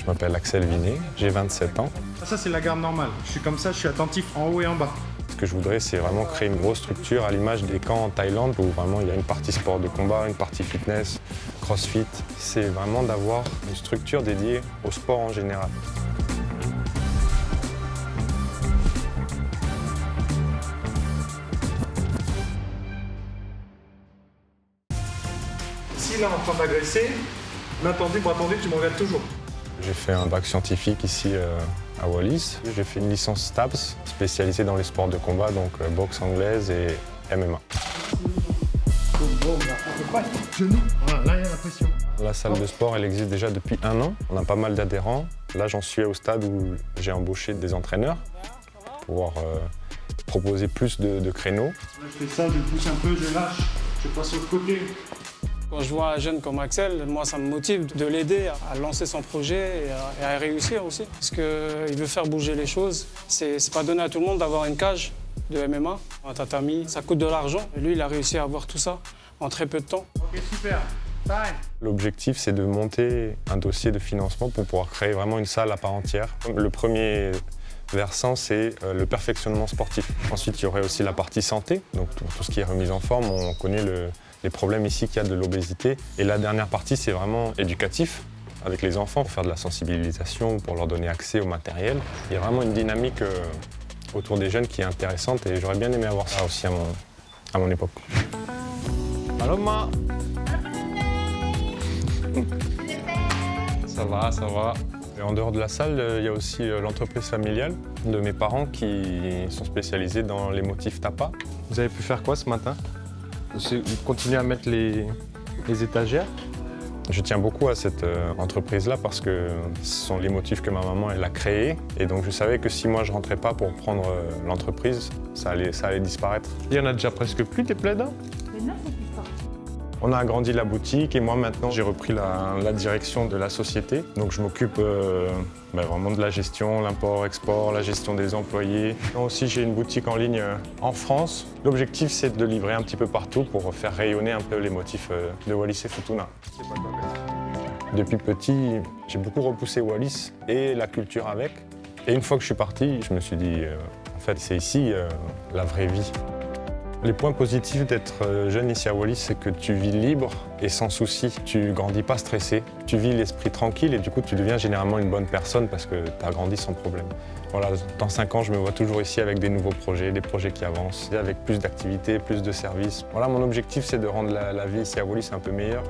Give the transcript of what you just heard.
Je m'appelle Axel Vinet, j'ai 27 ans. Ça, c'est la garde normale. Je suis comme ça, je suis attentif en haut et en bas. Ce que je voudrais, c'est vraiment créer une grosse structure à l'image des camps en Thaïlande où vraiment il y a une partie sport de combat, une partie fitness, crossfit. C'est vraiment d'avoir une structure dédiée au sport en général. Si là, en train d'agresser, main tendue, bras tendus, tu me regardes toujours. J'ai fait un bac scientifique ici à Wallis. J'ai fait une licence STAPS spécialisée dans les sports de combat, donc boxe anglaise et MMA. Voilà, là, il y a la pression. La salle de sport, elle existe déjà depuis 1 an. On a pas mal d'adhérents. Là, j'en suis au stade où j'ai embauché des entraîneurs pour pouvoir proposer plus de créneaux. Là, je fais ça, je pousse un peu, je lâche, je passe sur le côté. Quand je vois un jeune comme Axel, moi ça me motive de l'aider à lancer son projet et à réussir aussi. Parce qu'il veut faire bouger les choses. C'est pas donné à tout le monde d'avoir une cage de MMA, un tatami. Ça coûte de l'argent. Et lui, il a réussi à avoir tout ça en très peu de temps. Ok, super. Bye. L'objectif, c'est de monter un dossier de financement pour pouvoir créer vraiment une salle à part entière. Le premier versant, c'est le perfectionnement sportif. Ensuite, il y aurait aussi la partie santé, donc tout ce qui est remise en forme. On connaît les problèmes ici qu'il y a de l'obésité. Et la dernière partie, c'est vraiment éducatif, avec les enfants, pour faire de la sensibilisation, pour leur donner accès au matériel. Il y a vraiment une dynamique autour des jeunes qui est intéressante et j'aurais bien aimé avoir ça aussi à mon époque. Paloma. Ça va, ça va. Et en dehors de la salle, il y a aussi l'entreprise familiale de mes parents qui sont spécialisés dans les motifs tapa. Vous avez pu faire quoi ce matin? Continuer à mettre les étagères. Je tiens beaucoup à cette entreprise-là parce que ce sont les motifs que ma maman elle a créés. Et donc je savais que si moi je rentrais pas pour prendre l'entreprise, ça allait disparaître. Il y en a déjà presque plus des plaids. Maintenant, c'est plus fort. On a agrandi la boutique et moi maintenant j'ai repris la direction de la société. Donc je m'occupe vraiment de la gestion, l'import-export, la gestion des employés. Moi aussi j'ai une boutique en ligne en France. L'objectif c'est de livrer un petit peu partout pour faire rayonner un peu les motifs de Wallis et Futuna. Depuis petit, j'ai beaucoup repoussé Wallis et la culture avec. Et une fois que je suis parti, je me suis dit en fait c'est ici la vraie vie. Les points positifs d'être jeune ici à Wallis, c'est que tu vis libre et sans souci. Tu grandis pas stressé, tu vis l'esprit tranquille et du coup tu deviens généralement une bonne personne parce que tu as grandi sans problème. Voilà, dans 5 ans, je me vois toujours ici avec des nouveaux projets, des projets qui avancent, avec plus d'activités, plus de services. Voilà, mon objectif, c'est de rendre la vie ici à Wallis un peu meilleure.